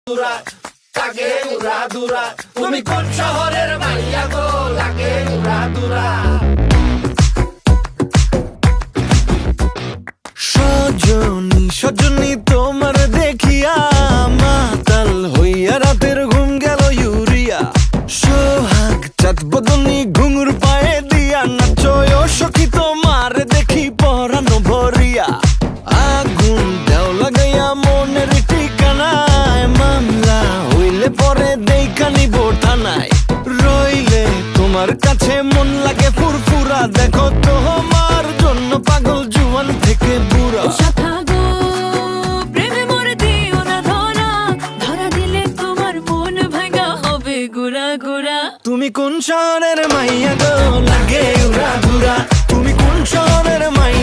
দুরা লাগে উড়া দুরা। তুমি কোন শহরের মাইয়া গো লাগে উড়া দুরা। সজনী সজনী তোমার দেখিয়া মাতাল হইয়া রাতের ঘুম গেল ইউরিয়া। সোহাগ চাঁদ বদনী ঘুঙুর পায়ে দিয়া নাচয় সখী তোমার দেখি পরানো ভরিয়া। আগুন দেও লাগাইয়া মনের ঠিকানায় মামলা হইলে পরে দেখা নিব থানায়। রইলে তোমার কাছে মন লাগে ফুরফুরা দেখো তোমার জন্য পাগল জুয়ান থেকে বুড়া। শাখা গো প্রেমে মরে দিও না ধরা, ধরা দিলে তোমার মন ভাঙা হবে গুড়া গুড়া। তুমি কোন শহরের মাইয়া গো লাগে উড়া ধুরা। তুমি কোন শহরের মাইয়া